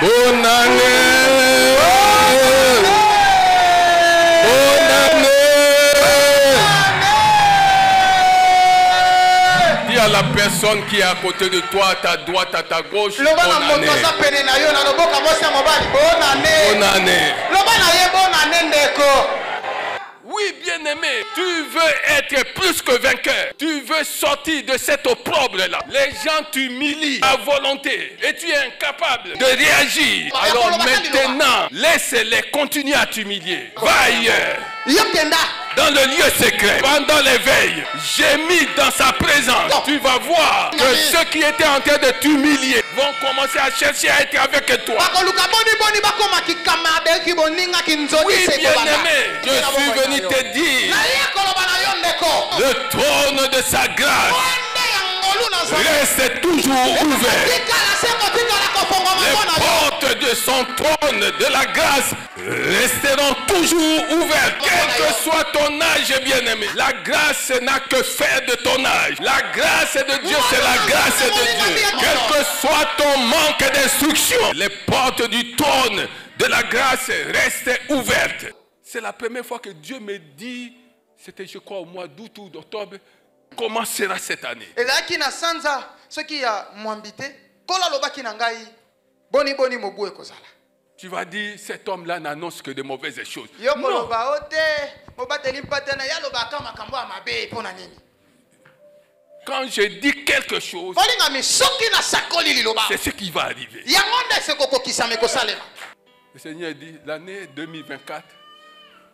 Bonne année. Bonne année. Dis à la personne qui est à côté de toi, à ta droite, à ta gauche, bonne année. Bonne année. Oui, bien-aimé, tu veux être plus que vainqueur. Tu veux sortir de cet opprobre-là. Les gens t'humilient à volonté et tu es incapable de réagir. Alors maintenant, laisse-les continuer à t'humilier. Va ailleurs. Dans le lieu secret, pendant l'éveil, j'ai mis dans sa présence. Tu vas voir que ceux qui étaient en train de t'humilier vont commencer à chercher à être avec toi. Oui, bien-aimé, je suis venu te dire, le trône de sa grâce reste toujours ouvert. Les portes de son trône de la grâce resteront toujours ouvertes. Quel que soit ton âge, bien-aimé, la grâce n'a que faire de ton âge. La grâce de Dieu, c'est la grâce de Dieu. Quel que soit ton manque d'instruction, les portes du trône de la grâce restent ouvertes. C'est la première fois que Dieu me dit, c'était je crois au mois d'août ou d'octobre, comment sera cette année. Tu vas dire, cet homme-là n'annonce que de mauvaises choses. Non. Quand je dis quelque chose, c'est ce qui va arriver. Le Seigneur dit, l'année 2024,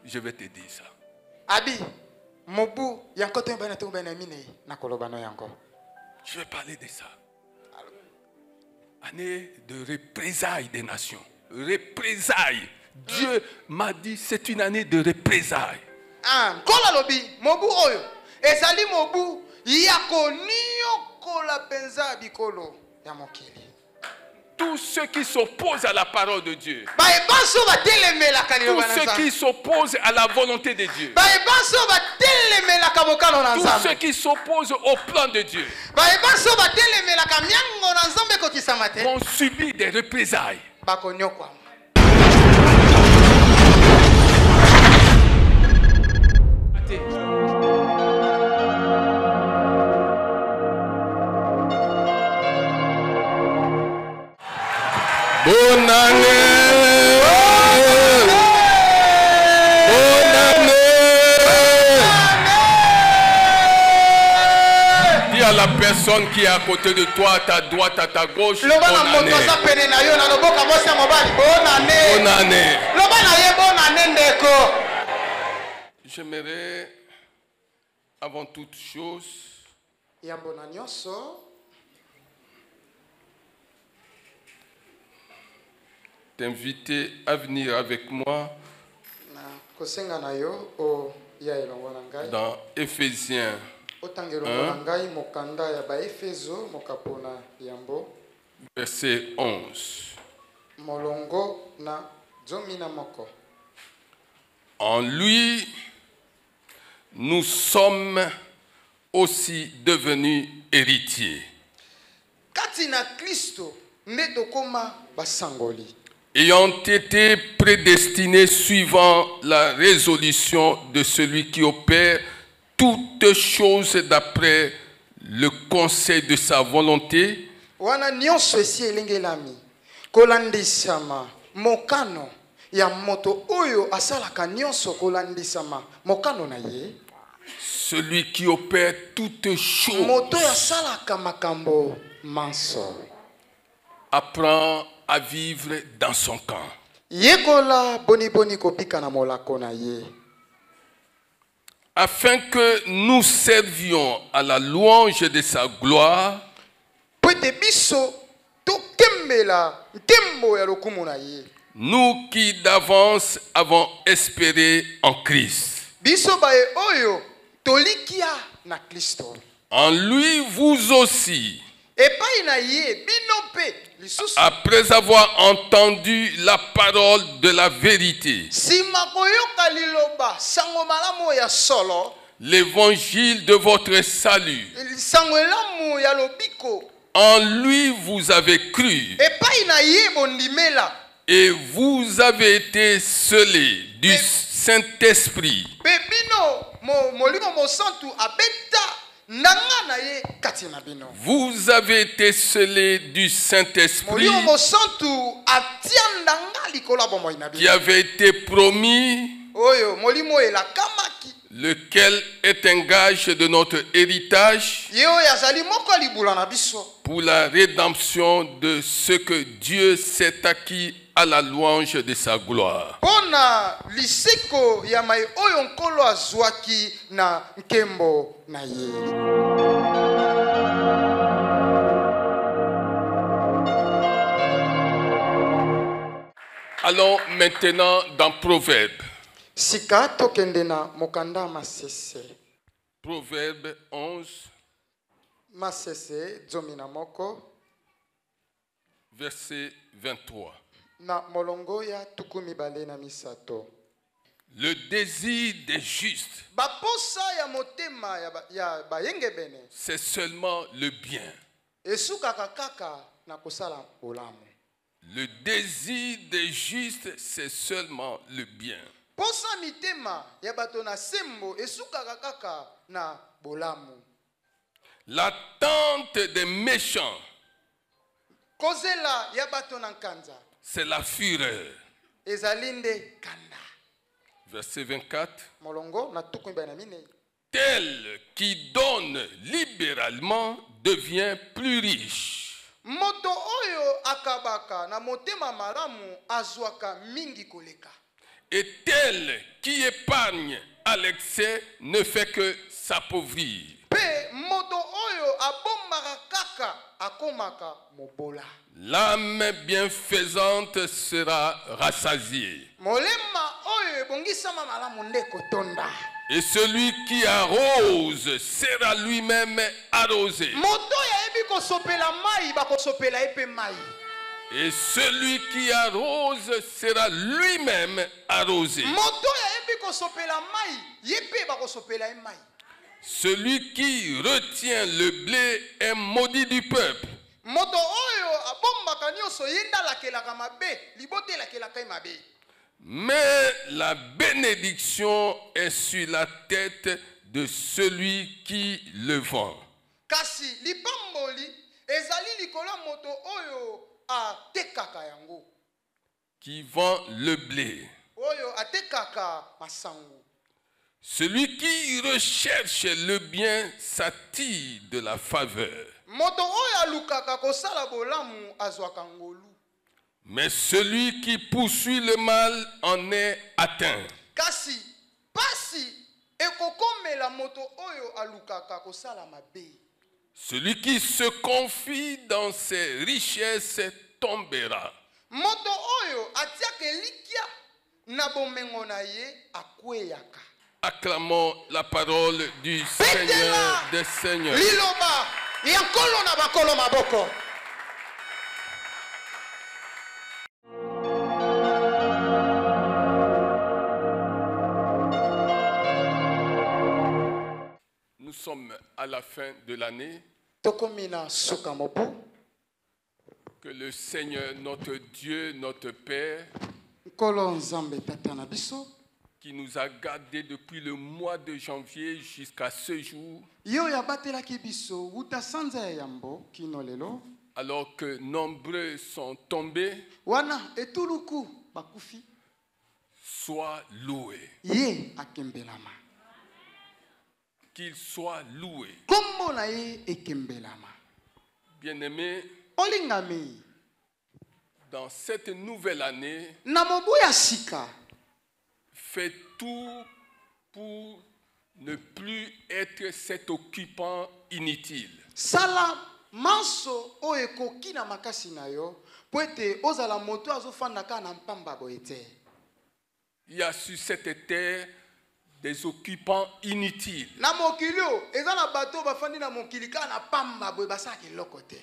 je vais te dire ça. Je vais parler de ça. Année de représailles des nations. Représailles. Dieu m'a dit, c'est une année de représailles. Tous ceux qui s'opposent à la parole de Dieu, tous ceux qui s'opposent à la volonté de Dieu, tous ceux qui s'opposent au plan de Dieu vont subir des représailles. Bonne année. Bonne année. Dis à la personne qui est à côté de toi, à ta droite, à ta gauche, bonne année. Bonne année. J'aimerais, avant toute chose, t'inviter à venir avec moi dans Éphésiens 1, verset 11. En lui, nous sommes aussi devenus héritiers, ayant été prédestinés suivant la résolution de celui qui opère toutes choses d'après le conseil de sa volonté, celui qui opère toutes choses apprend à vivre dans son camp. Afin que nous servions à la louange de sa gloire, nous qui d'avance avons espéré en Christ. En lui, vous aussi, après avoir entendu la parole de la vérité, l'évangile de votre salut, En lui vous avez cru. Et vous avez été scellés du Saint-Esprit. Vous avez été scellés du Saint-Esprit qui avait été promis, lequel est un gage de notre héritage pour la rédemption de ce que Dieu s'est acquis à la louange de sa gloire. Allons maintenant dans Proverbe. Proverbe 11, verset 23. Le désir des justes, c'est seulement le bien. Le désir des justes, c'est seulement le bien. L'attente des méchants, c'est la fureur. Verset 24. Tel qui donne libéralement devient plus riche. Et tel qui épargne à l'excès ne fait que s'appauvrir. L'âme bienfaisante sera rassasiée. Et celui qui arrose sera lui-même arrosé. Et celui qui arrose sera lui-même arrosé. Celui qui retient le blé est maudit du peuple. Mais la bénédiction est sur la tête de celui qui le vend. Qui vend le blé. Celui qui recherche le bien s'attire de la faveur. Mais celui qui poursuit le mal en est atteint. Celui qui se confie dans ses richesses tombera. Acclamons la parole du Seigneur des Seigneurs. Nous sommes à la fin de l'année. Que le Seigneur, notre Dieu, notre Père, qui nous a gardés depuis le mois de janvier jusqu'à ce jour, alors que nombreux sont tombés, soit loué. Qu'il soit loué. Bien-aimés, dans cette nouvelle année, fais tout pour ne plus être cet occupant inutile. Il y a sur cette terre des occupants inutiles.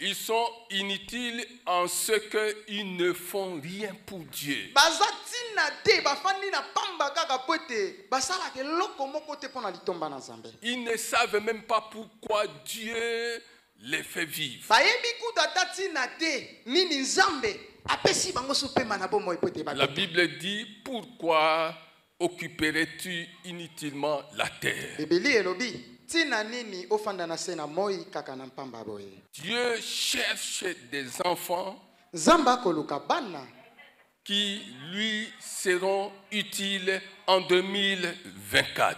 Ils sont inutiles en ce qu'ils ne font rien pour Dieu. Ils ne savent même pas pourquoi Dieu les fait vivre. La Bible dit, pourquoi occuperais-tu inutilement la terre? Dieu cherche des enfants qui lui seront utiles en 2024.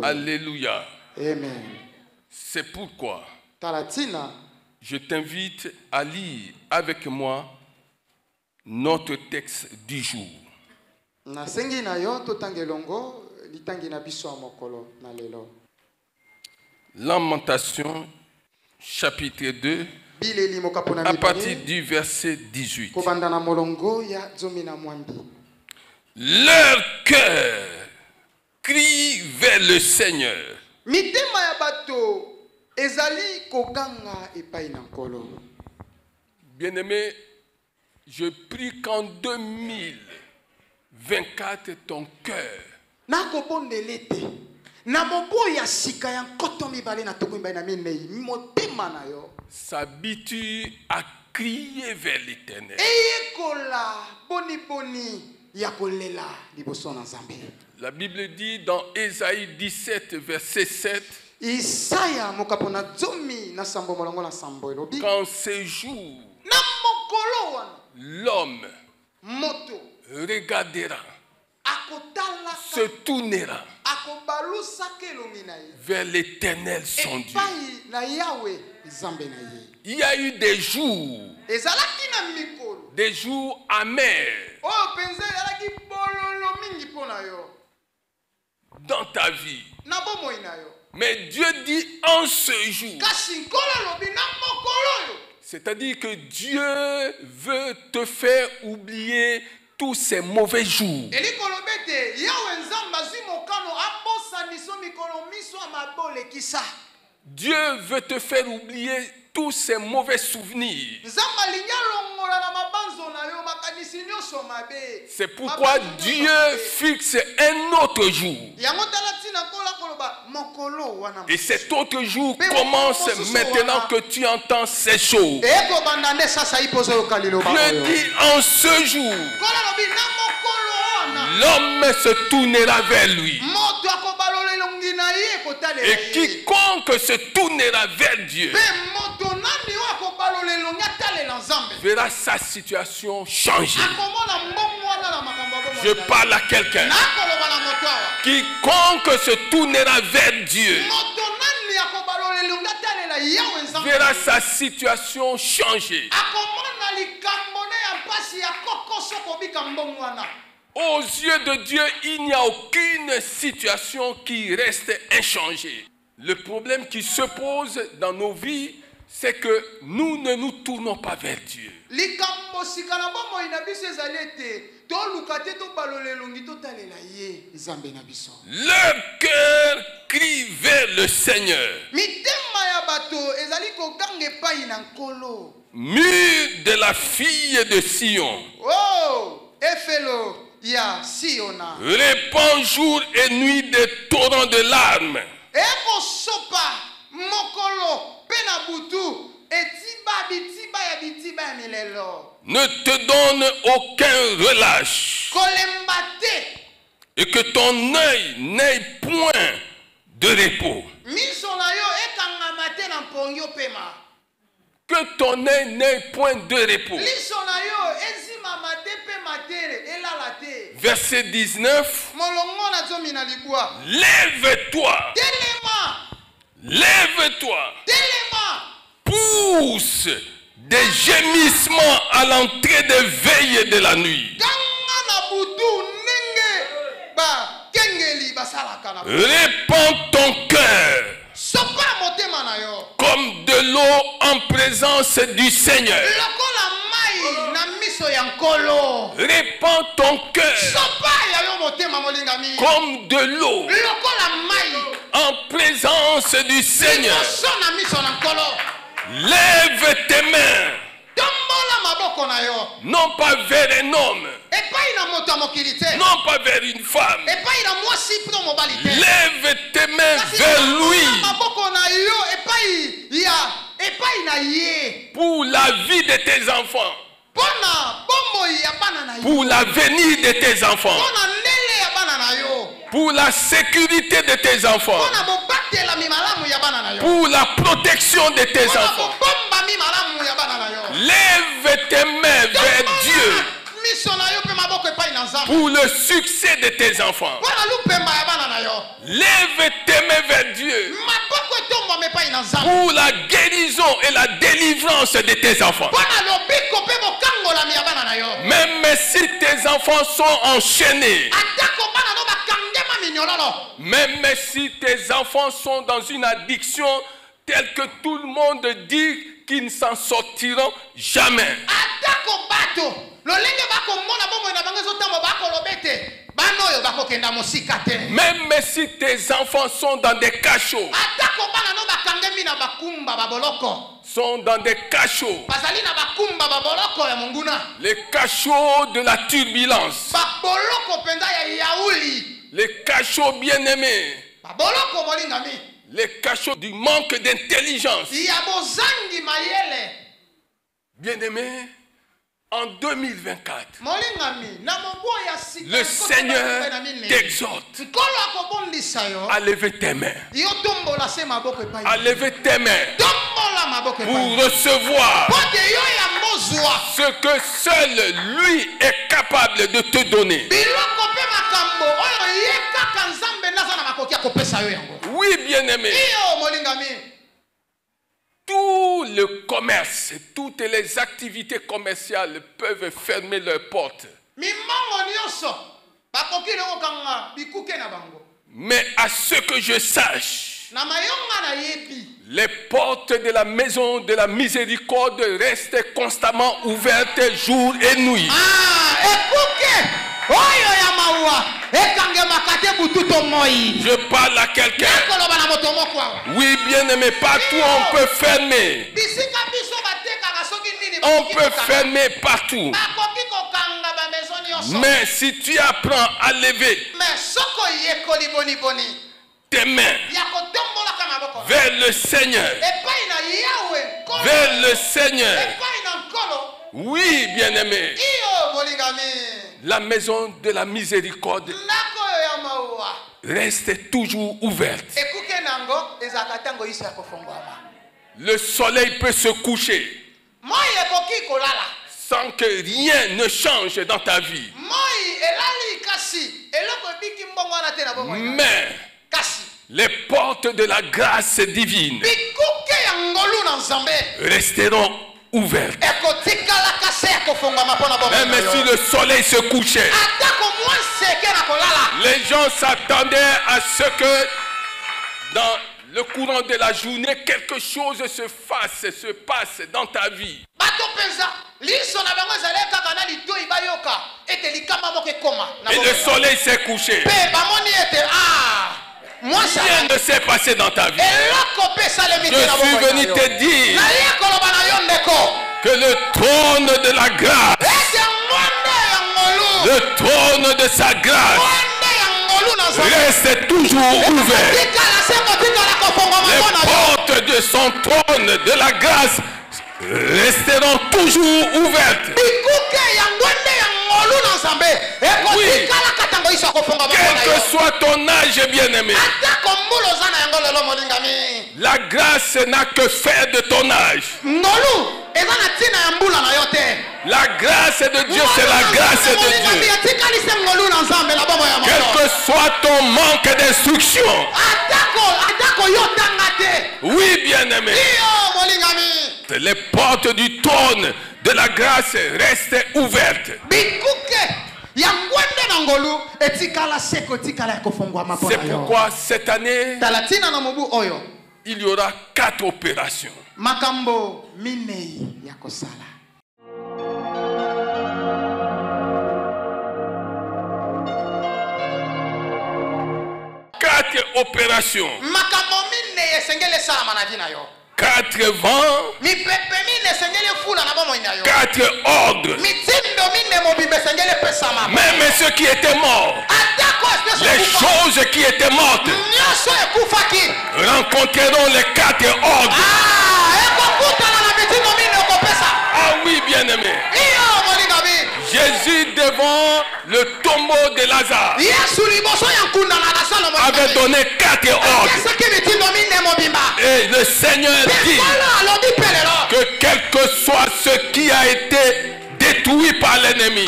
Alléluia. Amen. C'est pourquoi je t'invite à lire avec moi notre texte du jour. Lamentation, chapitre 2, à partir du verset 18. Leur cœur crie vers le Seigneur. Bien-aimé, je prie qu'en 2024, ton cœur s'habitue à crier vers l'Éternel. La Bible dit dans Ésaïe 17, verset 7, qu'en ces jours, l'homme regardera, se tournera vers l'Éternel son Dieu. Il y a eu des jours amers dans ta vie. Mais Dieu dit en ce jour. C'est-à-dire que Dieu veut te faire oublier tous ces mauvais jours. Dieu veut te faire oublier tous ces mauvais souvenirs. C'est pourquoi Dieu fixe un autre jour. Et cet autre jour commence maintenant que tu entends ces choses. Dieu dit en ce jour, l'homme se tournera vers lui. Et quiconque se tournera vers Dieu verra sa situation changer. Je parle à quelqu'un. Quiconque se tournera vers Dieu verra sa situation changer. Aux yeux de Dieu, il n'y a aucune situation qui reste inchangée. Le problème qui se pose dans nos vies, c'est que nous ne nous tournons pas vers Dieu. Leur cœur crie vers le Seigneur. Mur de la fille de Sion. Répand jour et nuit des torrents de larmes. Ne te donne aucun relâche. Et que ton œil n'ait point de repos. Que ton œil n'ait point de repos. Verset 19. Lève-toi. Lève-toi. Pousse des gémissements à l'entrée des veilles de la nuit. Répands ton cœur comme de l'eau en présence du Seigneur. Répands ton cœur comme de l'eau en présence du Seigneur. Lève tes mains, non pas vers un homme, non pas vers une femme, Lève tes mains vers lui. Pour la vie de tes enfants. Pour l'avenir de tes enfants. Pour la sécurité de tes enfants. Pour la protection de tes enfants. Lève tes mains vers Dieu. Pour le succès de tes enfants. Lève tes mains vers Dieu. Pour la guérison et la délivrance de tes enfants. Même si tes enfants sont enchaînés. Même si tes enfants sont dans une addiction telle que tout le monde dit qu'ils ne s'en sortiront jamais. Même si tes enfants sont dans des cachots. Sont dans des cachots. Les cachots de la turbulence. Les cachots bien-aimés. Les cachots du manque d'intelligence. Bien-aimés, en 2024, le Seigneur t'exhorte à lever tes mains. À lever tes mains pour recevoir ce que seul lui est capable de te donner. Oui, bien-aimé. Tout le commerce, toutes les activités commerciales peuvent fermer leurs portes. Mais à ce que je sache, les portes de la maison de la miséricorde restent constamment ouvertes jour et nuit. Je parle à quelqu'un. Oui, bien-aimé, partout on peut fermer. On peut fermer partout. Mais si tu apprends à lever tes mains vers le Seigneur, vers le Seigneur, oui, bien-aimé, la maison de la miséricorde reste toujours ouverte. Le soleil peut se coucher sans que rien ne change dans ta vie. Mais les portes de la grâce divine resteront ouvertes. Même si le soleil se couchait, les gens s'attendaient à ce que dans le courant de la journée, quelque chose se passe dans ta vie. Et le soleil s'est couché. Rien ne s'est passé dans ta vie. Je suis venu te dire que le trône de la grâce, le trône de sa grâce reste toujours ouvert. Les portes de son trône de la grâce resteront toujours ouvertes. Oui. Quel que soit ton âge, bien-aimé, la grâce n'a que faire de ton âge. La grâce de Dieu, c'est la grâce de Dieu. Quel que soit ton manque d'instruction. Oui, bien-aimé. Les portes du trône de la grâce restent ouvertes. C'est pourquoi cette année, il y aura 4 opérations. 4 opérations 4 vents, 4 ordres. Même ceux qui étaient morts, les choses qui étaient mortes, rencontreront les 4 ordres. Ah oui, bien-aimé. Jésus devant le tombeau de Lazare avait donné 4 ordres. Et le Seigneur dit que quel que soit ce qui a été détruit par l'ennemi,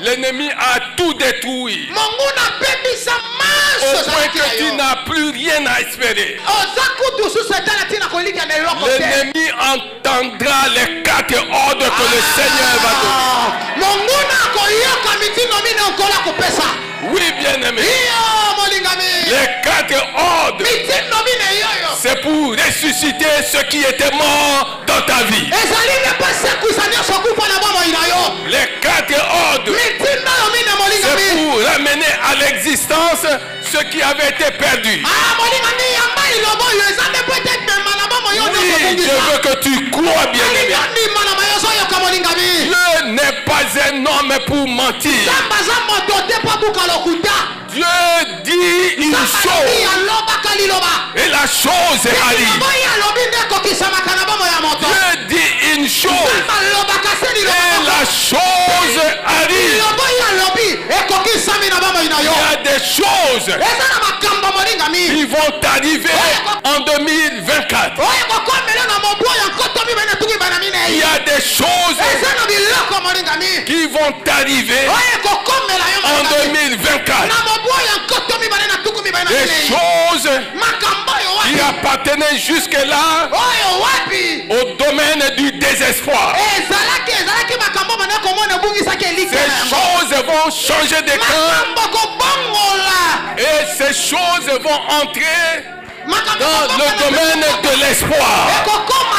l'ennemi a tout détruit au point que tu n'as plus rien à espérer. L'ennemi entendra les 4 ordres que le Seigneur va donner. Oui, bien-aimé. Les 4 ordres, c'est pour ressusciter ceux qui étaient morts dans ta vie. Les 4 ordres, c'est pour ramener à l'existence ceux qui avaient été perdus. Oui, je veux que tu crois, bien-aimé. Dieu n'est pas un homme pour mentir. Dieu dit une chose et la chose arrive. Dieu dit une chose et la chose arrive. Il y a des choses qui vont arriver en 2024. Il y a des choses qui vont arriver en 2024. Des choses qui appartenaient jusque-là au domaine du désespoir. Ces choses vont changer de camp et ces choses vont entrer dans le domaine de l'espoir.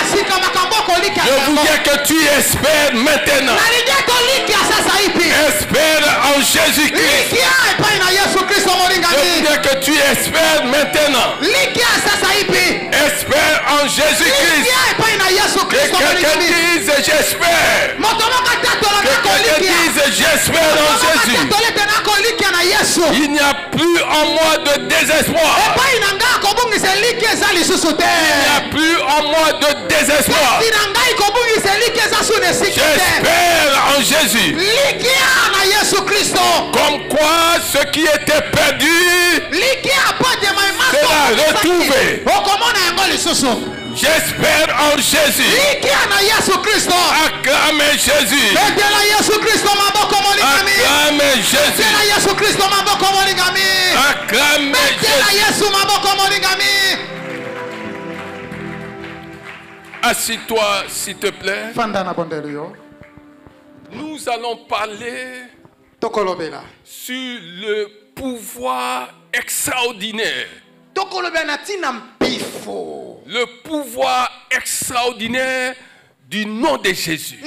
Je vous dis que tu espères maintenant. Espère en Jésus-Christ. Je vous dis que tu espères maintenant. Espère en Jésus-Christ. Que quelqu'un dise j'espère. Que quelqu'un dise j'espère en Jésus. Il n'y a plus en moi de désespoir. Il n'y a plus en moi de désespoir. J'espère en Jésus. Comme quoi ce qui était perdu sera retrouvé. J'espère en Jésus. Acclame Jésus. Acclame Jésus. Acclame Jésus. Assis-toi, s'il te plaît. Nous allons parler sur le pouvoir extraordinaire. Le pouvoir extraordinaire du nom de Jésus.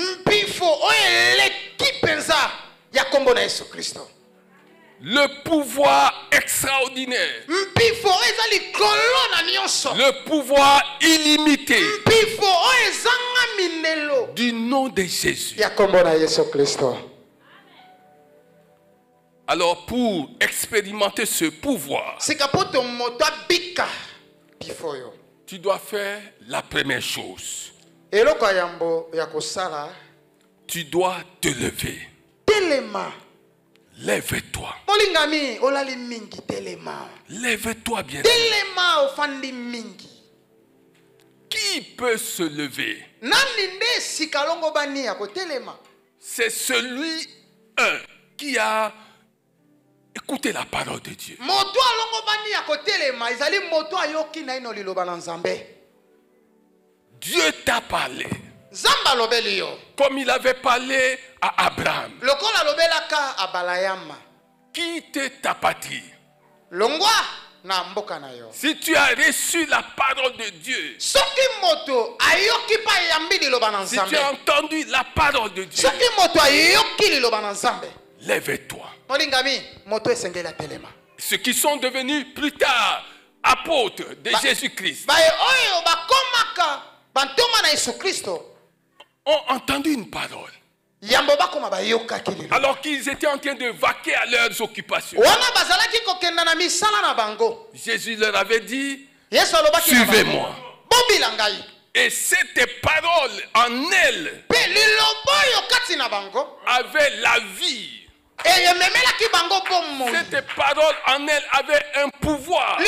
Le pouvoir extraordinaire. Le pouvoir illimité du nom de Jésus. Alors pour expérimenter ce pouvoir, tu dois faire la première chose. Tu dois te lever. Lève-toi. Lève-toi bien. Qui peut se lever? C'est celui qui a écouté la parole de Dieu. Dieu t'a parlé. Comme il avait parlé à Abraham. Quitte ta patrie. Si tu as reçu la parole de Dieu, si tu as entendu la parole de Dieu, lève-toi. Ceux qui sont devenus plus tard apôtres de Jésus-Christ ont entendu une parole. Alors qu'ils étaient en train de vaquer à leurs occupations. Jésus leur avait dit, suivez-moi. Et cette parole en elle avait la vie. Cette parole en elle avait un pouvoir.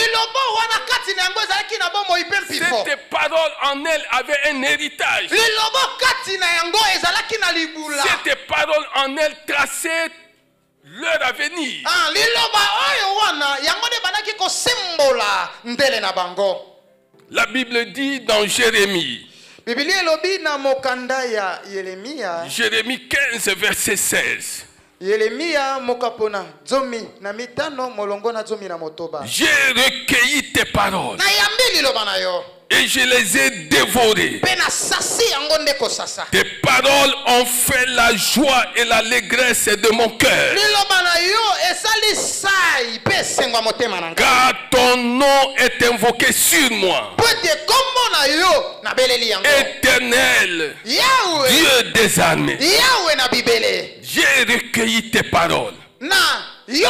Cette parole en elle avait un héritage. Cette parole en elle traçait leur avenir. La Bible dit dans Jérémie, Jérémie 15, verset 16. J'ai recueilli tes paroles et je les ai dévorées. Tes paroles ont fait la joie et l'allégresse de mon cœur. Car ton nom est invoqué sur moi. Éternel, Dieu des armées, j'ai recueilli tes paroles et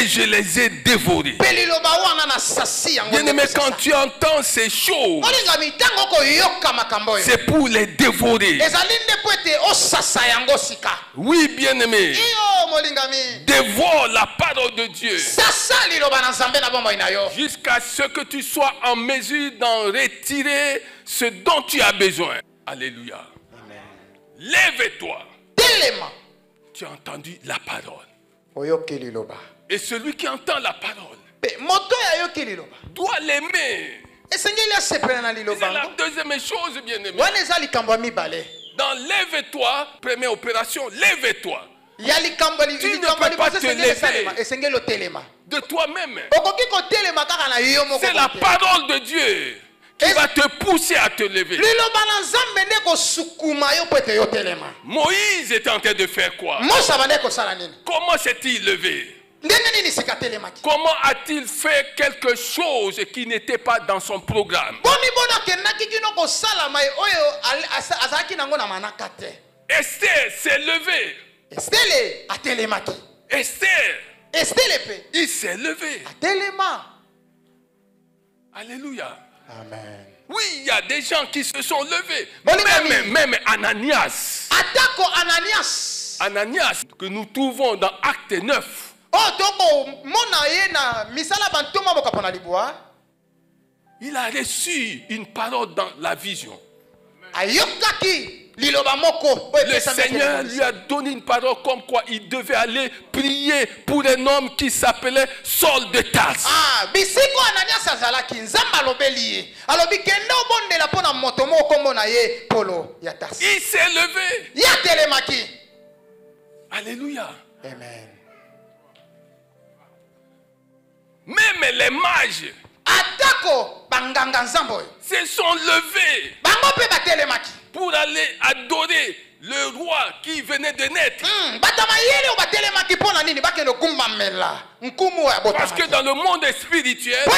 je les ai dévorées. Bien-aimé, quand tu entends ces choses, c'est pour les dévorer. Oui, bien-aimé, dévore la parole de Dieu jusqu'à ce que tu sois en mesure d'en retirer ce dont tu as besoin. Alléluia. Lève-toi. Tu as entendu la parole. Et celui qui entend la parole doit l'aimer. C'est la deuxième chose, bien-aimé. Dans lève-toi, première opération, lève-toi. Tu ne peux pas te lever de toi-même. C'est la parole de Dieu qui va te pousser à te lever. Moïse était en train de faire quoi? Comment s'est-il levé? Comment a-t-il fait quelque chose qui n'était pas dans son programme? Esther s'est levé. Esther, il s'est levé. Alléluia. Amen. Oui, il y a des gens qui se sont levés. Même Ananias. Ananias, que nous trouvons dans Acte 9. Il a reçu une parole dans la vision. Le Seigneur lui a donné une parole comme quoi il devait aller prier pour un homme qui s'appelait Saul de Tarse. Il s'est levé. Alléluia. Amen. Même les mages se sont levés pour aller adorer le roi qui venait de naître. Parce que dans le monde spirituel,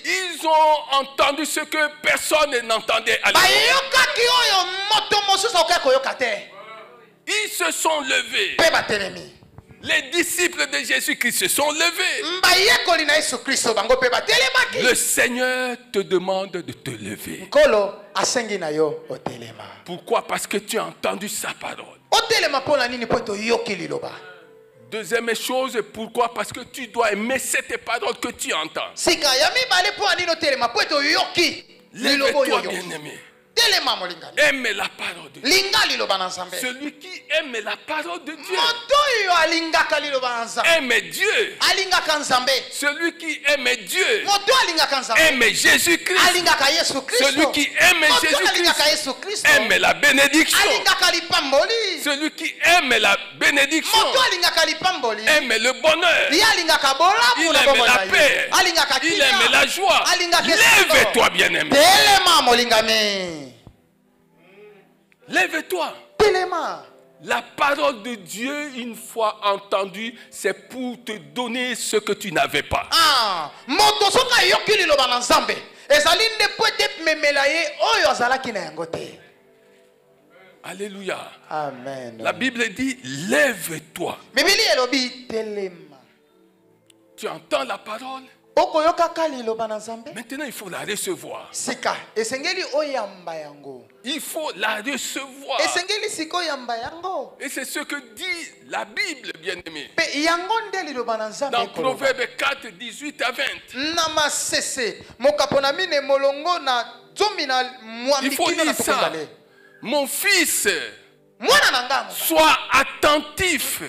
ils ont entendu ce que personne n'entendait à l'époque. Ils se sont levés. Les disciples de Jésus-Christ se sont levés. Le Seigneur te demande de te lever. Pourquoi? Parce que tu as entendu sa parole. Deuxième chose, pourquoi? Parce que tu dois aimer cette parole que tu entends. Lève-toi, bien-aimé. Aime la parole de Dieu. Celui qui aime la parole de Dieu aime Dieu. Celui qui aime Dieu aime Jésus-Christ. Celui qui aime Jésus-Christ aime la bénédiction. Celui qui aime la bénédiction aime le bonheur. Il aime la paix. Il aime la joie. Lève-toi, bien-aimé. Lève-toi. La parole de Dieu, une fois entendue, c'est pour te donner ce que tu n'avais pas. Moto soka yoki liloba na Nzambe. Ezali nde po ete memela ye oyo azalaki na yango te. Alléluia. Amen. La Bible dit, lève-toi. Bibili elobi telema. Tu entends la parole? Okoyoka liloba na Nzambe. Maintenant, il faut la recevoir. Sika esengeli oyamba yango. Il faut la recevoir. Esengeli siko yamba yango. Et c'est ce que dit la Bible, bien-aimé. Pe yango nde liloba na Nzambe. Dans Proverbe 4, 18 à 20. Nama sese mokapona mine molongo na zomi na mwambi. Il faut lire ça. Mon fils, sois attentif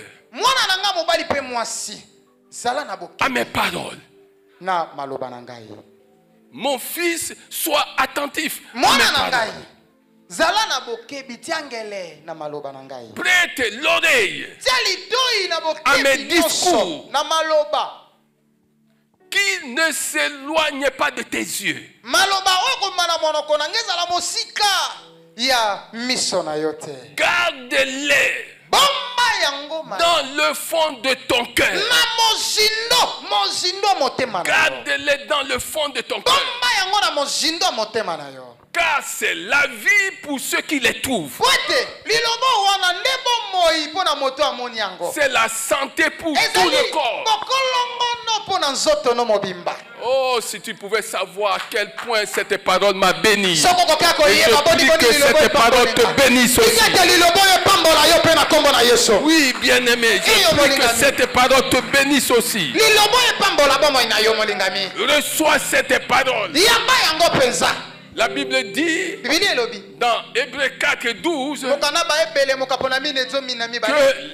à mes paroles. Mon fils, sois attentif à mes paroles. Prête l'oreille à mes discours. Qu'il ne s'éloigne pas de tes yeux. Garde-les dans le fond de ton cœur. Garde-les dans le fond de ton cœur. Car c'est la vie pour ceux qui les trouvent. C'est la santé pour tout le corps. Oh, si tu pouvais savoir à quel point cette parole m'a béni. Je prie que cette parole te bénisse aussi. Oui, bien-aimé, je prie que cette parole te bénisse aussi. Reçois cette parole. La Bible dit dans Hébreux 4, 12 que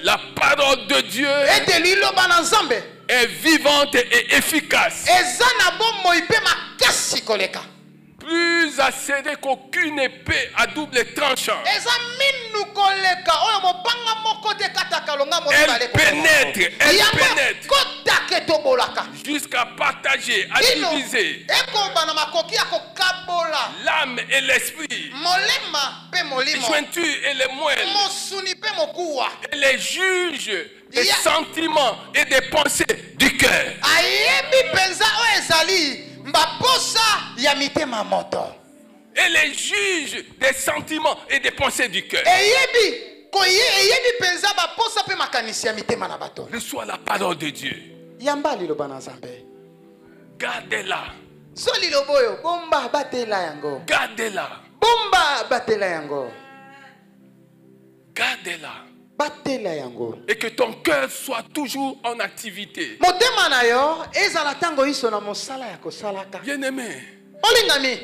la parole de Dieu est vivante et efficace. Plus acérée qu'aucune épée à double tranchant. Elle pénètre jusqu'à partager, à diviser l'âme et l'esprit, les jointures et les moelles, et les juges des sentiments et des pensées du cœur. Et les juges des sentiments et des pensées du cœur. Reçois la parole de Dieu. Gardez-la. Gardez-la. Gardez-la. Et que ton cœur soit toujours en activité. Bien-aimé,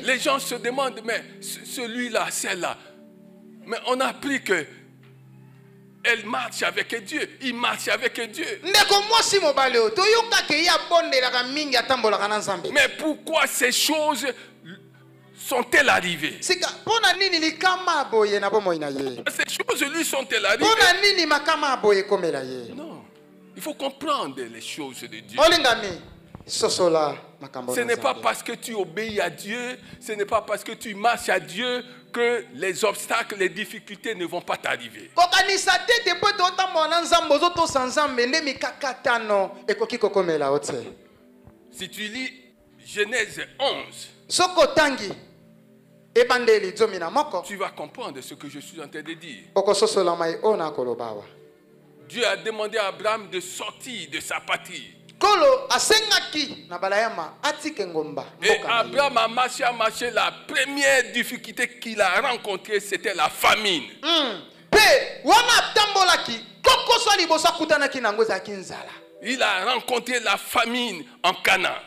les gens se demandent, mais celui-là, celle-là, mais on a appris que elle marche avec Dieu, il marche avec Dieu. Mais pourquoi ces choses sont-elles arrivées? Ces choses lui sont-elles arrivées? Non, il faut comprendre les choses de Dieu. Ce n'est pas parce que tu obéis à Dieu, ce n'est pas parce que tu marches à Dieu que les obstacles, les difficultés ne vont pas t'arriver. Si tu lis Genèse 11, tu vas comprendre ce que je suis en train de dire. Dieu a demandé à Abraham de sortir de sa patrie. Et Abraham a marché. La première difficulté qu'il a rencontrée, c'était la famine. Il a rencontré la famine en Canaan.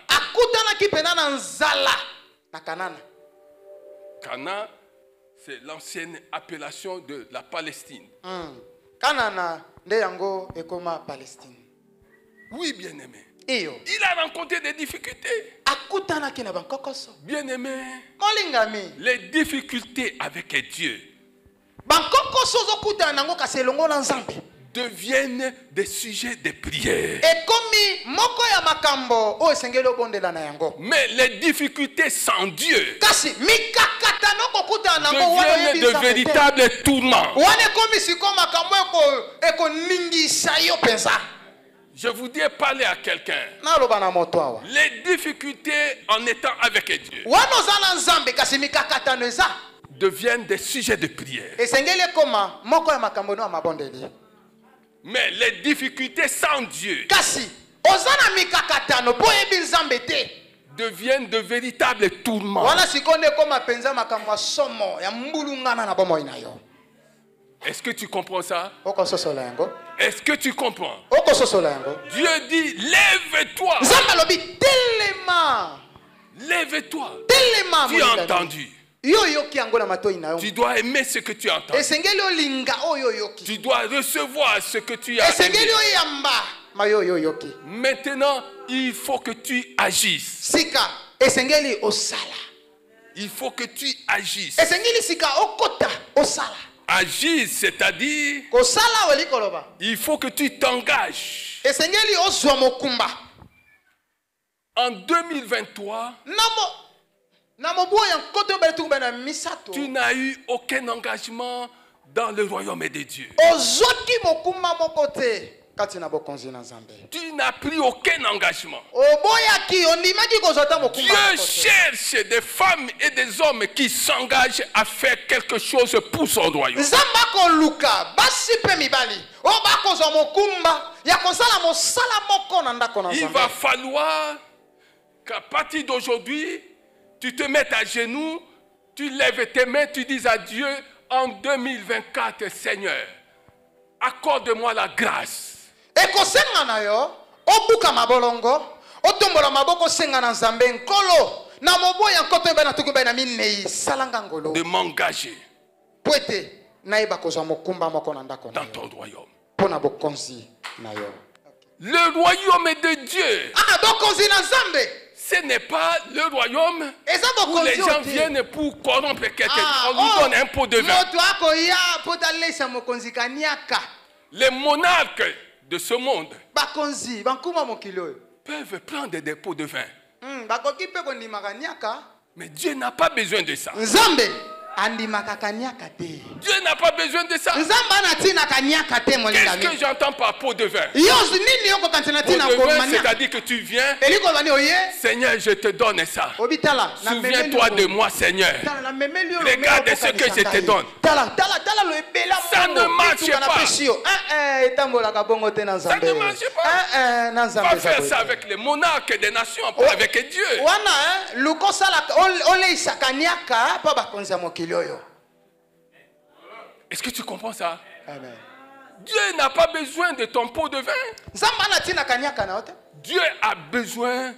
Canaan, c'est l'ancienne appellation de la Palestine. Oui, bien-aimé. Il a rencontré des difficultés. Bien-aimé, les difficultés avec Dieu deviennent des sujets de prière. Mais les difficultés sans Dieu deviennent de véritables tourments. Je voudrais parler à quelqu'un. Les difficultés en étant avec Dieu deviennent des sujets de prière. Mais les difficultés sans Dieu deviennent de véritables tourments. Est-ce que tu comprends ça? Est-ce que tu comprends? Dieu dit, lève-toi. Lève-toi. Tu as entendu. Tu dois aimer ce que tu as entendu. Tu dois recevoir ce que tu as entendu. Maintenant, il faut que tu agisses. Il faut que tu agisses. Agir, c'est-à-dire, il faut que tu t'engages. En 2023, tu n'as eu aucun engagement dans le royaume de Dieu. Tu n'as pris aucun engagement. Dieu cherche des femmes et des hommes qui s'engagent à faire quelque chose pour son royaume. Il va falloir qu'à partir d'aujourd'hui, tu te mettes à genoux, tu lèves tes mains, tu dis à Dieu, en 2024, Seigneur, accorde-moi la grâce. De m'engager dans ton royaume. Le royaume de Dieu, ce n'est pas le royaume où les gens viennent pour corrompre quelqu'un. On lui donne un pot de vin. Les monarques de ce monde peuvent prendre des pots de vin. Mais Dieu n'a pas besoin de ça. Dieu n'a pas besoin de ça. Qu'est-ce que j'entends par pot de vin? Pot de vin, c'est-à-dire que tu viens, Seigneur, je te donne ça. Souviens-toi de moi, Seigneur. Regarde ce que je te donne. Ça ne marche pas. Ça ne marche pas. Va faire ça avec les monarques des nations, pas avec Dieu. Est-ce que tu comprends ça? Amen. Dieu n'a pas besoin de ton pot de vin. Dieu a besoin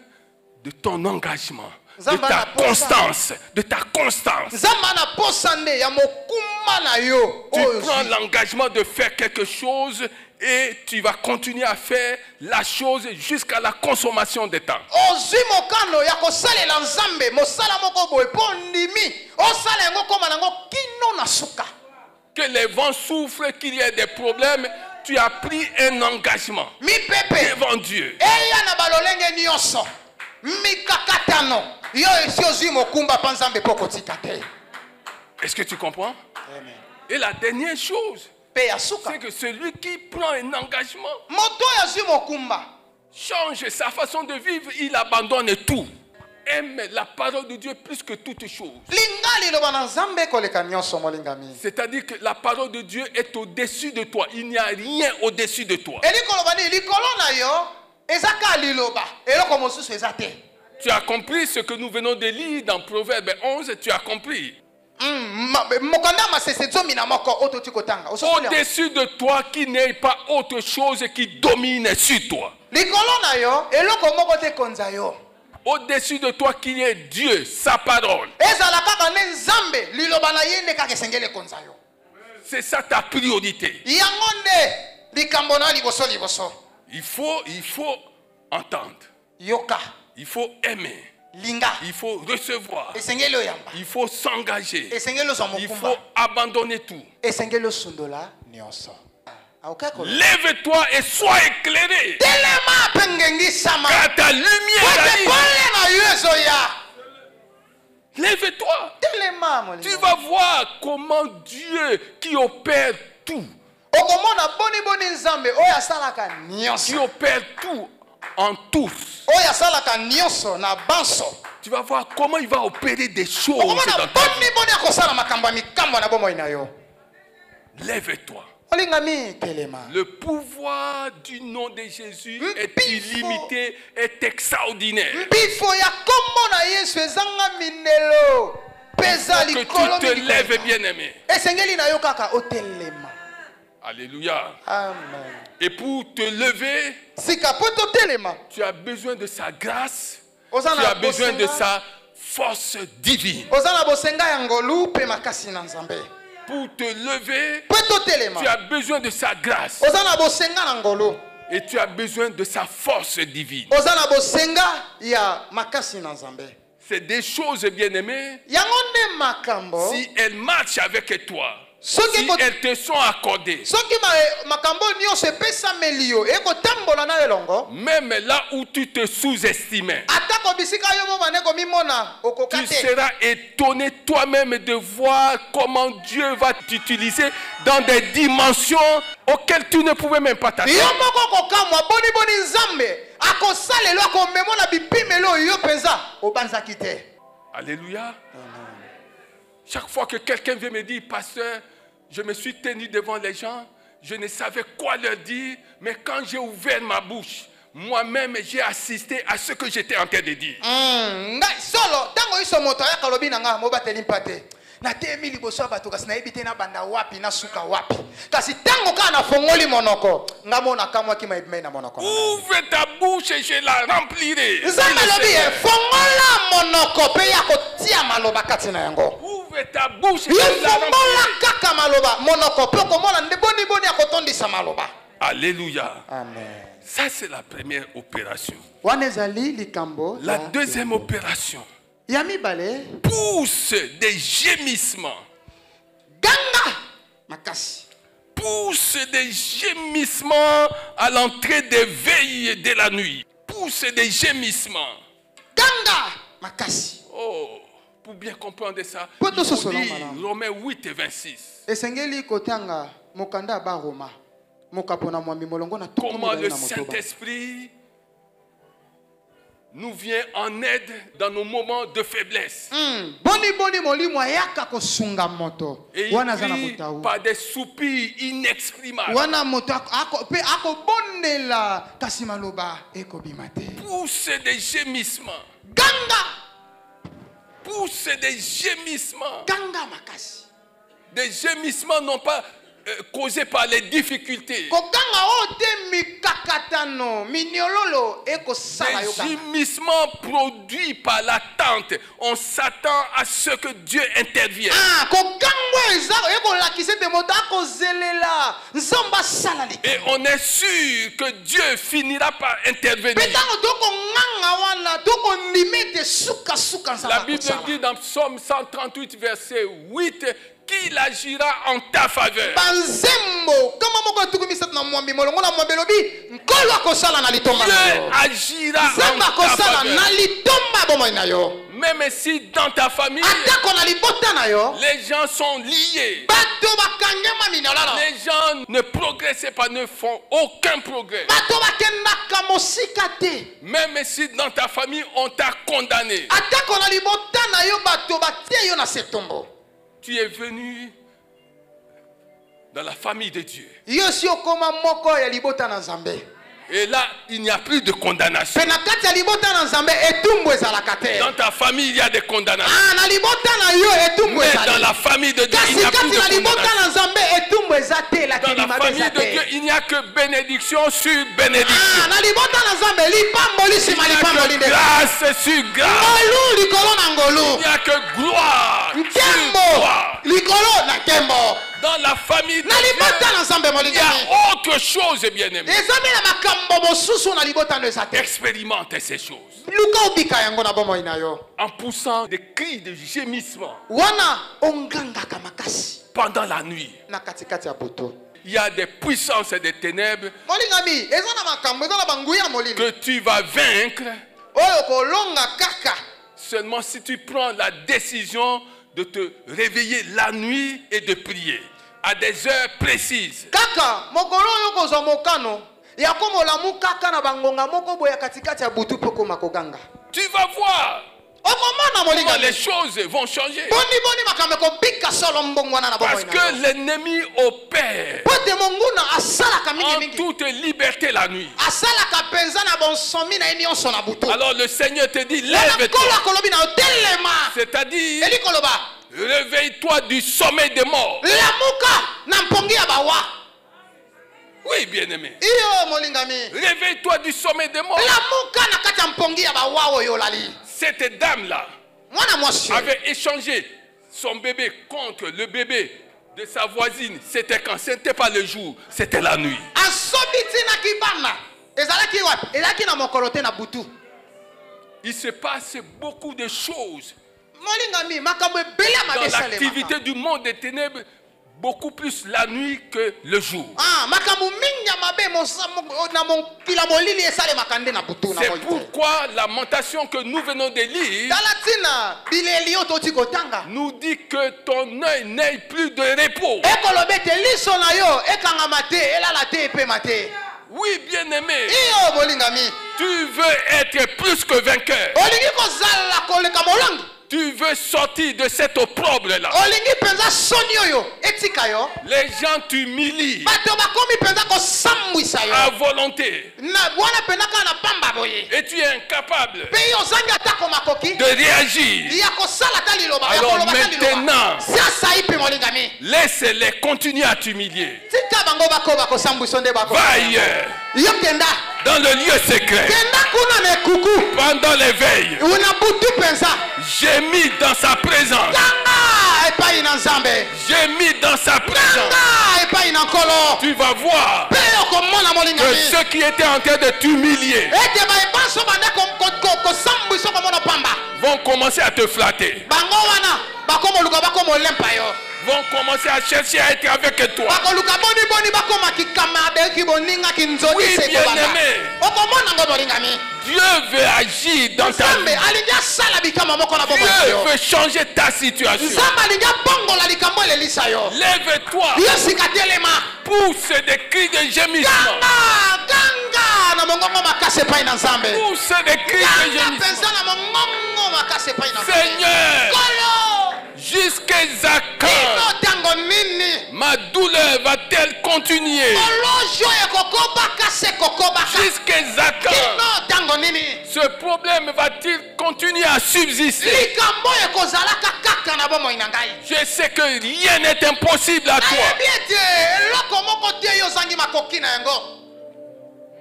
de ton engagement, de ta constance, de ta constance. Tu prends l'engagement de faire quelque chose et tu vas continuer à faire la chose jusqu'à la consommation des temps. Que les vents souffrent, qu'il y ait des problèmes, tu as pris un engagement devant Dieu. Est-ce que tu comprends? Amen. Et la dernière chose, c'est que celui qui prend un engagement change sa façon de vivre, il abandonne tout. Aime la parole de Dieu plus que toute chose. C'est-à-dire que la parole de Dieu est au-dessus de toi. Il n'y a rien au-dessus de toi. Tu as compris ce que nous venons de lire dans Proverbe 11, tu as compris. Au-dessus de toi, qu'il n'y ait pas autre chose qui domine sur toi. Au-dessus de toi, qu'il y ait Dieu, sa parole. C'est ça ta priorité. Il faut entendre. Il faut aimer. Il faut recevoir. Il faut s'engager. Il faut abandonner tout. Lève-toi et sois éclairé. Car ta lumière arrive. Lève-toi. Tu vas voir comment Dieu qui opère tout. Qui opère tout en tous. Tu vas voir comment il va opérer des choses dans ta vie. Lève-toi. Le pouvoir du nom de Jésus est illimité, est extraordinaire. Que tu te lèves, bien-aimé. Alléluia. Amen. Et pour te lever, tu as besoin de sa grâce. Tu as besoin de sa force divine. Pour te lever, tu as besoin de sa grâce. Et tu as besoin de sa force divine. C'est des choses, bien-aimées. Si elles marchent avec toi, si elles te sont accordées, même là où tu te sous-estimais, tu seras étonné toi-même de voir comment Dieu va t'utiliser dans des dimensions auxquelles tu ne pouvais même pas t'attendre. Alléluia. Chaque fois que quelqu'un vient me dire, pasteur, je me suis tenu devant les gens, je ne savais quoi leur dire, mais quand j'ai ouvert ma bouche, moi-même j'ai assisté à ce que j'étais en train de dire. Ouvre ta bouche et je la remplirai. Ouvre ta bouche et je la remplirai. Alléluia. Amen. Ça c'est la première opération. La deuxième opération. Pousse des gémissements. Pousse des gémissements à l'entrée des veilles de la nuit. Pousse des gémissements. Oh, pour bien comprendre ça, il faut lire Romains 8 et 26. Comment le Saint-Esprit nous vient en aide dans nos moments de faiblesse. Et il prie par des soupirs inexprimables. Pousse des gémissements. Pousse des gémissements. Des gémissements non pas causés par les difficultés. Des gémissements produits par l'attente. On s'attend à ce que Dieu intervienne. Et on est sûr que Dieu finira par intervenir. La Bible dit dans Psaume 138 verset 8 qu'il agira en ta faveur. Dieu agira en ta faveur. Même si dans ta famille, les gens sont liés, les gens ne progressent pas, ne font aucun progrès. Même si dans ta famille, on t'a condamné, tu es venu dans la famille de Dieu. Et là, il n'y a plus de condamnation. Dans ta famille, il y a des condamnations. Mais dans la famille de Dieu, il n'y a plus de condamnation. Dans la famille de Dieu, il n'y a que bénédiction sur bénédiction. Il n'y a que grâce sur grâce. Il n'y a que gloire sur gloire. Dans la famille de Dieu, il y a autre chose, bien-aimé. Expérimente ces choses. En poussant des cris de gémissement pendant la nuit. il y a des puissances et des ténèbres que tu vas vaincre seulement si tu prends la décision de te réveiller la nuit et de prier à des heures précises. Tu vas voir comment les choses vont changer. Parce que l'ennemi opère en toute liberté la nuit. Alors le Seigneur te dit, lève-toi. C'est-à-dire, réveille-toi du sommeil des morts. Oui, bien-aimé. Réveille-toi du sommeil des morts. Cette dame-là avait échangé son bébé contre le bébé de sa voisine. C'était quand? Ce n'était pas le jour, c'était la nuit. Il se passe beaucoup de choses dans l'activité du monde des ténèbres, beaucoup plus la nuit que le jour. C'est pourquoi la mentation que nous venons de lire nous dit que ton œil n'ait plus de repos. Oui, bien-aimé, tu veux être plus que vainqueur. Tu veux sortir de cette opprobre-là. Les gens t'humilient à volonté. Et tu es incapable de réagir. Alors maintenant, laisse-les continuer à t'humilier. Va ailleurs. Dans le lieu secret. Pendant l'éveil. J'ai mis dans sa présence. J'ai mis dans sa présence. Tu vas voir que ceux qui étaient en train de t'humilier vont commencer à te flatter. Vont commencer à chercher à être avec toi. Oui, bien-aimé, Dieu veut agir dans ta vie. Dieu veut changer ta situation. Lève-toi. Pousse des cris de gémissement. Pousse des cris de gémissement. Seigneur, jusqu'à quand ma douleur va-t-elle continuer? Jusqu'à quand ce problème va-t-il continuer à subsister? Je sais que rien n'est impossible à toi.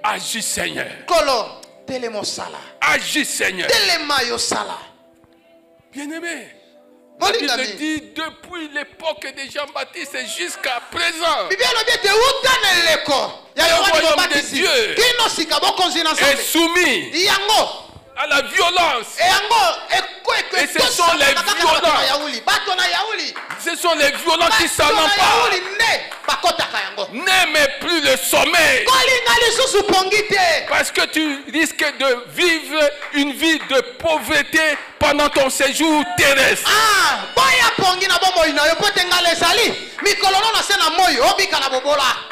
Agis, Seigneur. Agis, Seigneur. Bien-aimé, la Bible dit depuis l'époque de Jean-Baptiste jusqu'à présent, le royaume de Dieu est soumis à la violence. Et ce sont les violents qui s'en emparent. N'aime plus le sommeil, parce que tu risques de vivre une vie de pauvreté pendant ton séjour terrestre.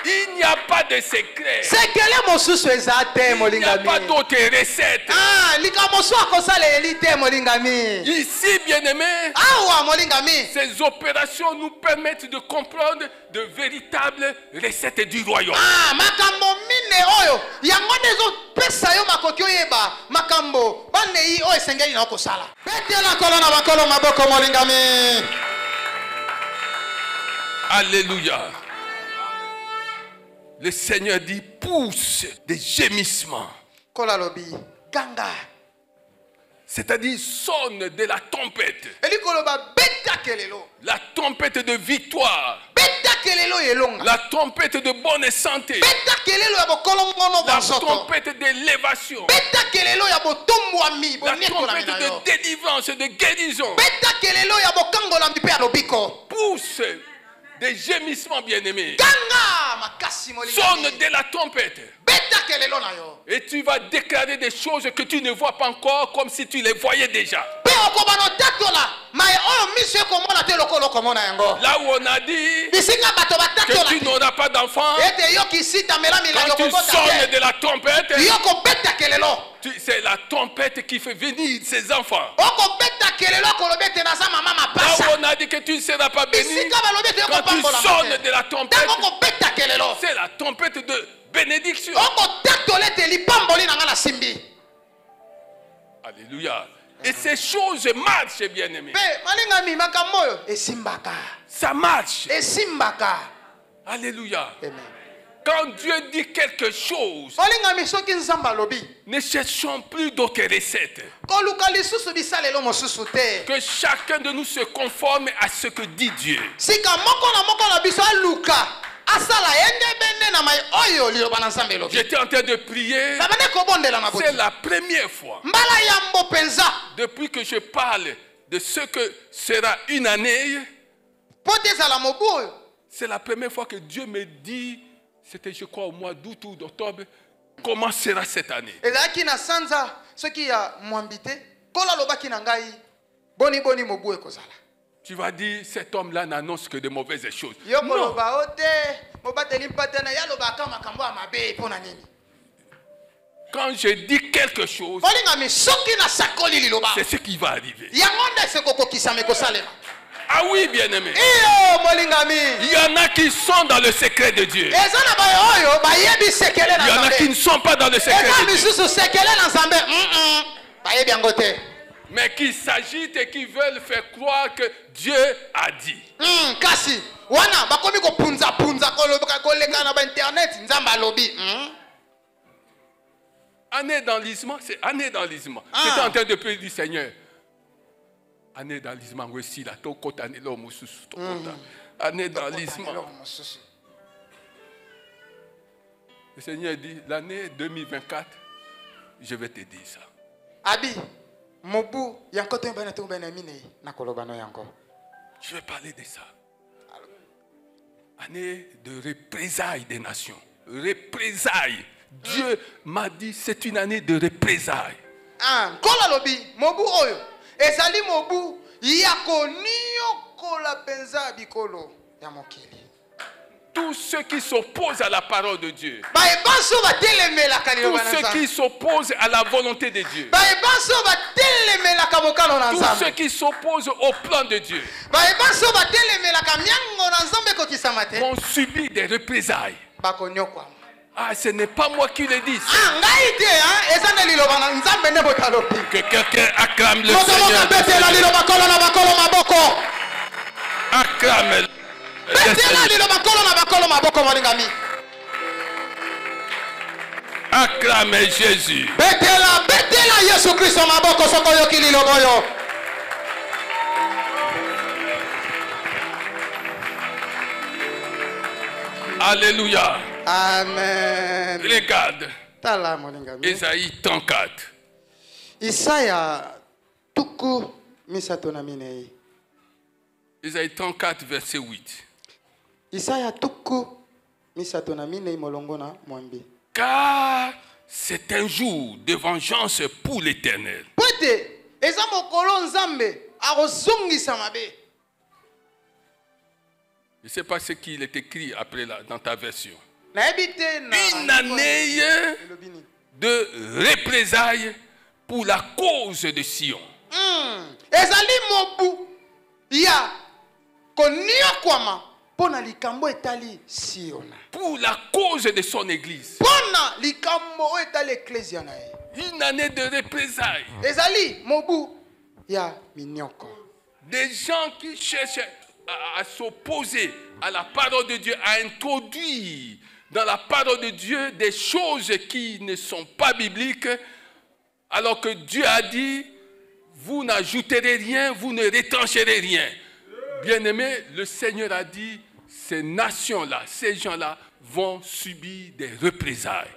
Il n'y a pas de secret. Il n'y a pas d'autre recette. Ici, bien-aimés, ces opérations nous permettent de comprendre de véritables recettes du royaume. Alléluia. Le Seigneur dit pousse des gémissements. C'est-à-dire sonne de la trompette. La trompette de victoire. La trompette de bonne santé. La trompette d'élévation. La trompette de délivrance, de guérison. Pousse des gémissements, bien-aimés. Sonne de la trompette. Et tu vas déclarer des choses que tu ne vois pas encore comme si tu les voyais déjà. Là où on a dit que tu n'auras pas d'enfant, quand tu sonnes de la trompette, c'est la trompette qui fait venir ses enfants. Là où on a dit que tu ne seras pas béni, quand tu sonnes de la trompette, c'est la trompette de bénédiction. Alléluia. Et ces choses marchent, bien-aimés. Ça marche. Alléluia. Quand Dieu dit quelque chose, ne cherchons plus d'autres recettes. Que chacun de nous se conforme à ce que dit Dieu. J'étais en train de prier. C'est la première fois depuis que je parle de ce que sera une année. C'est la première fois que Dieu me dit, c'était je crois au mois d'août ou d'octobre, comment sera cette année. Tu vas dire, cet homme-là n'annonce que de mauvaises choses. Non. Quand je dis quelque chose, c'est ce qui va arriver. Ah oui, bien-aimé. Il y en a qui sont dans le secret de Dieu. Il y en a qui ne sont pas dans le secret de Dieu. Mais qui s'agitent et qui veulent faire croire que Dieu a dit. Année d'enlisement, c'est année d'enlisement. J'étais en train de prier du Seigneur. Année d'enlisement, aussi là, année d'enlisement. Le Seigneur dit, l'année 2024, je vais te dire ça. Abi. Je vais parler de ça. Année de représailles des nations. Représailles. Dieu m'a dit c'est une année de représailles. Tous ceux qui s'opposent à la parole de Dieu. Tous ceux qui s'opposent à la volonté de Dieu. Tous ceux qui s'opposent au plan de Dieu vont subir des représailles. Ah, ce n'est pas moi qui le dis. Que quelqu'un acclame le Seigneur. Acclame le Seigneur. Acclame Jésus. Alléluia. Amen. Regarde. Isaïe 34. Isaïe 34, verset 8. Car c'est un jour de vengeance pour l'Éternel. Je ne sais pas ce qu'il est écrit après là, dans ta version. Une année de représailles pour la cause de Sion. Pour la cause de son église. Une année de représailles. Des gens qui cherchent à s'opposer à la parole de Dieu, à introduire dans la parole de Dieu des choses qui ne sont pas bibliques, alors que Dieu a dit, vous n'ajouterez rien, vous ne retrancherez rien. Bien-aimé, le Seigneur a dit, ces nations-là, ces gens-là vont subir des représailles.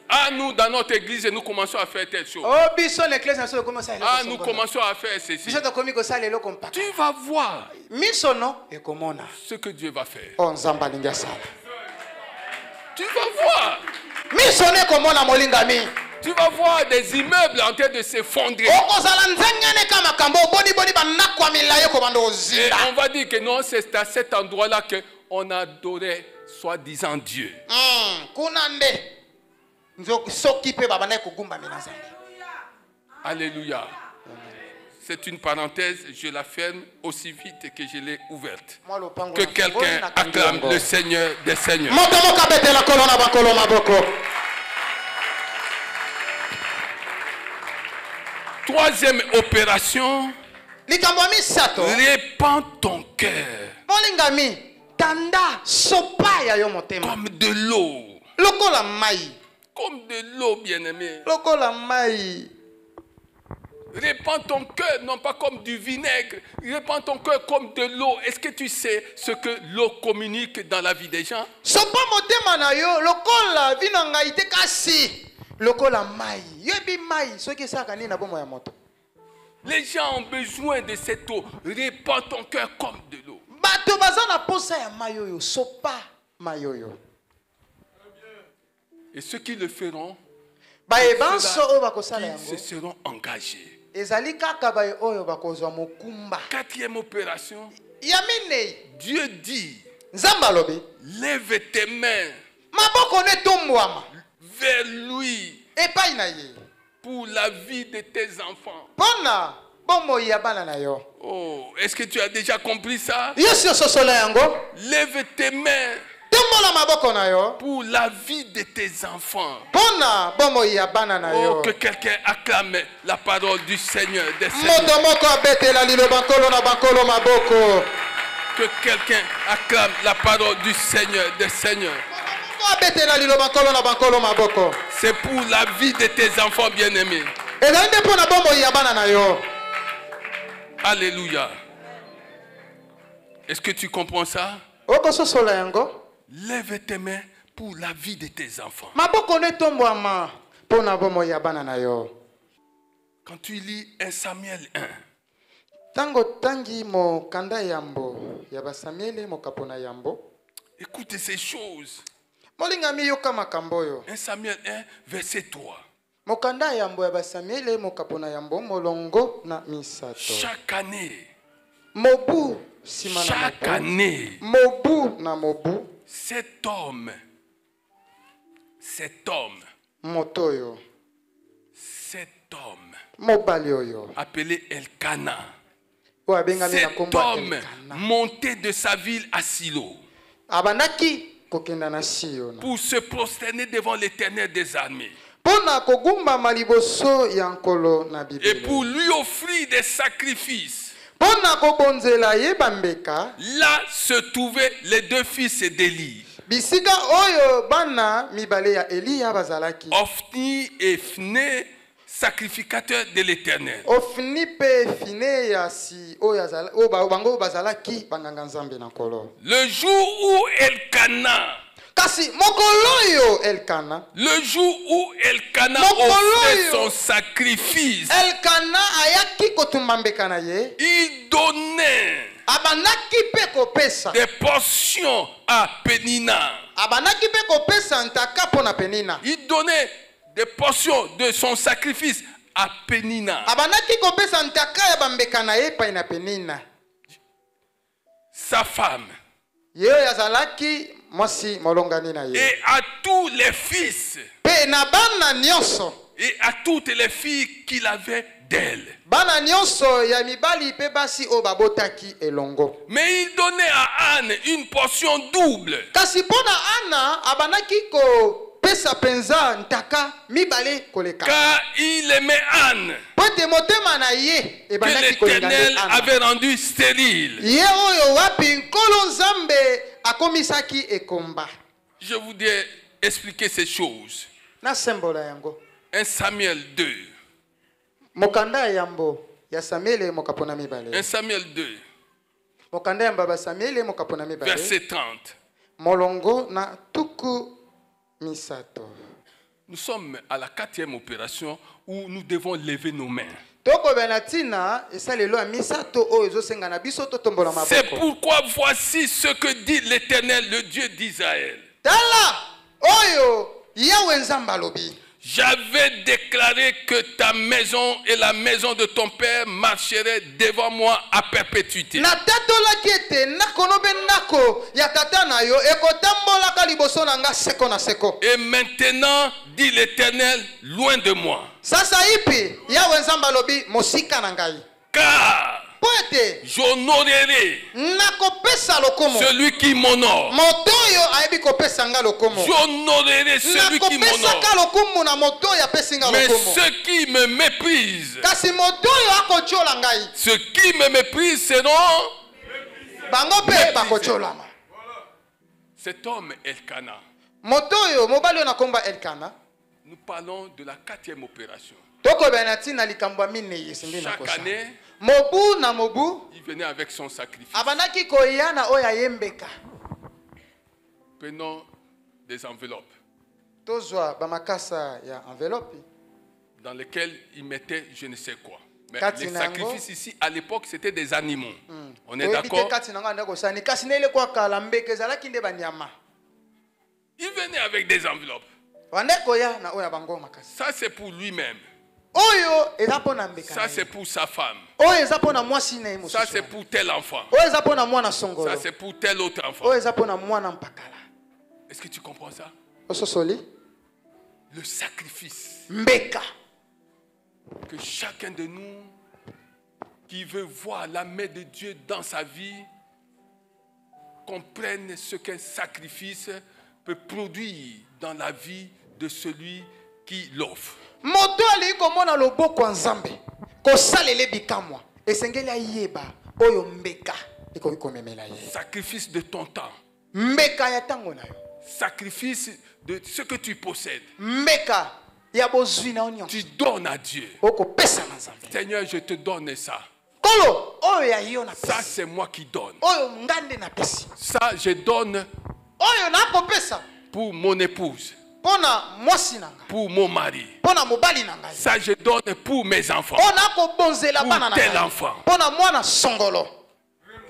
Ah, nous, dans notre église, nous commençons à faire telle chose. Oh, biso l'église na so commence à Ah, nous commençons à faire ceci. biso to komi ko sala lo kompa. Tu vas voir Miso no e komona. ce que Dieu va faire. On zamba linga sala. Tu vas voir. Miso ne komona molingami. Tu vas voir des immeubles en train de s'effondrer. Et on va dire que non, c'est à cet endroit-là qu'on adorait soi-disant Dieu. Alléluia. C'est une parenthèse, je la ferme aussi vite que je l'ai ouverte. Que quelqu'un acclame le Seigneur des Seigneurs. Troisième opération, répands ton cœur comme de l'eau. Comme de l'eau, bien-aimé. Répands ton cœur, non pas comme du vinaigre. Répands ton cœur comme de l'eau. Est-ce que tu sais ce que l'eau communique dans la vie des gens? Les gens ont besoin de cette eau. Répands ton cœur comme de l'eau. Et ceux qui le feront, ils se seront engagés. Quatrième opération, Dieu dit, lève tes mains vers lui pour la vie de tes enfants. Oh, est-ce que tu as déjà compris ça? Lève tes mains pour la vie de tes enfants. Oh, que quelqu'un acclame la parole du Seigneur des Seigneurs. Que quelqu'un acclame la parole du Seigneur des Seigneurs. C'est pour la vie de tes enfants bien-aimés. Alléluia. Est-ce que tu comprends ça? Lève tes mains pour la vie de tes enfants. Quand tu lis 1 Samuel 1, écoute ces choses. 1 Samuel 1, verset 3. Chaque année, cet homme, appelé Elkana, cet homme montait de sa ville à Silo pour se prosterner devant l'Éternel des armées et pour lui offrir des sacrifices. Là se trouvaient les deux fils d'Élie, Ophni et Phinehas, sacrificateurs de l'Éternel. Le jour où Elkana offrait son sacrifice, il donnait des portions à Pénina. Il donnait des portions de son sacrifice à Pénina. Sa femme. Et à tous les fils. Et à toutes les filles qu'il avait d'elle. Mais il donnait à Anne une portion double. Car il aimait Anne, que l'Éternel avait rendu stérile. Je voudrais expliquer ces choses. 1 Samuel 2. 1 Samuel 2. Verset 30. Nous sommes à la 4e opération où nous devons lever nos mains. C'est pourquoi voici ce que dit l'Éternel, le Dieu d'Israël. J'avais déclaré que ta maison et la maison de ton père marcheraient devant moi à perpétuité. Et maintenant, dit l'Éternel, loin de moi. Car j'honorerai celui qui m'honore. J'honorerai celui qui m'honore. Mais ceux qui me méprisent, ceux qui me méprisent seront méprisés. Cet homme Elkana, nous parlons de la 4e opération. Chaque année, il venait avec son sacrifice. Prenons des enveloppes dans lesquelles il mettait je ne sais quoi. Mais les sacrifices ici, à l'époque, c'était des animaux. On est d'accord? Il venait avec des enveloppes. Ça, c'est pour lui-même. Ça, c'est pour sa femme. Ça, c'est pour tel enfant. Ça, c'est pour tel autre enfant. Est-ce que tu comprends ça? Le sacrifice. Que chacun de nous qui veut voir la main de Dieu dans sa vie comprenne ce qu'un sacrifice peut produire dans la vie de celui qui l'offre. Sacrifice de ton temps. Sacrifice de ce que tu possèdes. Tu donnes à Dieu. Seigneur, je te donne ça. Ça, c'est moi qui donne. Ça, je donne pour mon épouse. Pour mon mari. Ça, je donne pour mes enfants. Pour tel enfant.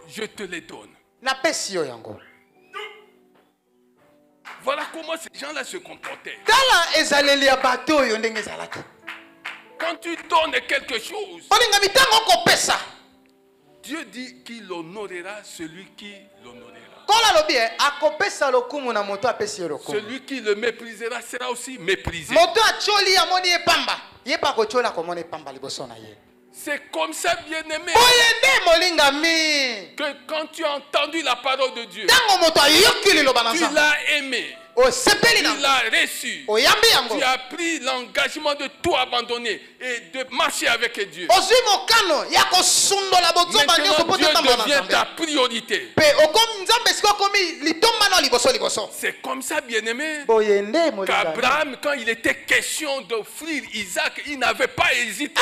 Je te les donne. Voilà comment ces gens-là se comportaient. Quand tu donnes quelque chose, Dieu dit qu'il honorera celui qui l'honorera. Celui qui le méprisera sera aussi méprisé. C'est comme ça, bien-aimé, que quand tu as entendu la parole de Dieu, tu l'as aimé. Tu l'as reçu. Tu as pris l'engagement de tout abandonner et de marcher avec Dieu. Maintenant, Dieu devient ta priorité. C'est comme ça, bien-aimé, qu'Abraham, quand il était question d'offrir Isaac, il n'avait pas hésité.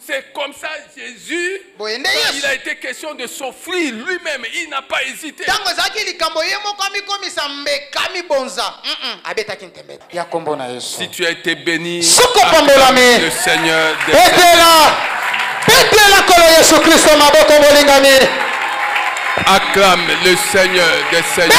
C'est comme ça, Jésus, quand il a été question de s'offrir lui-même, il n'a pas hésité. Si tu as été béni, acclame le Seigneur des Seigneurs. Acclame le Seigneur des Seigneurs.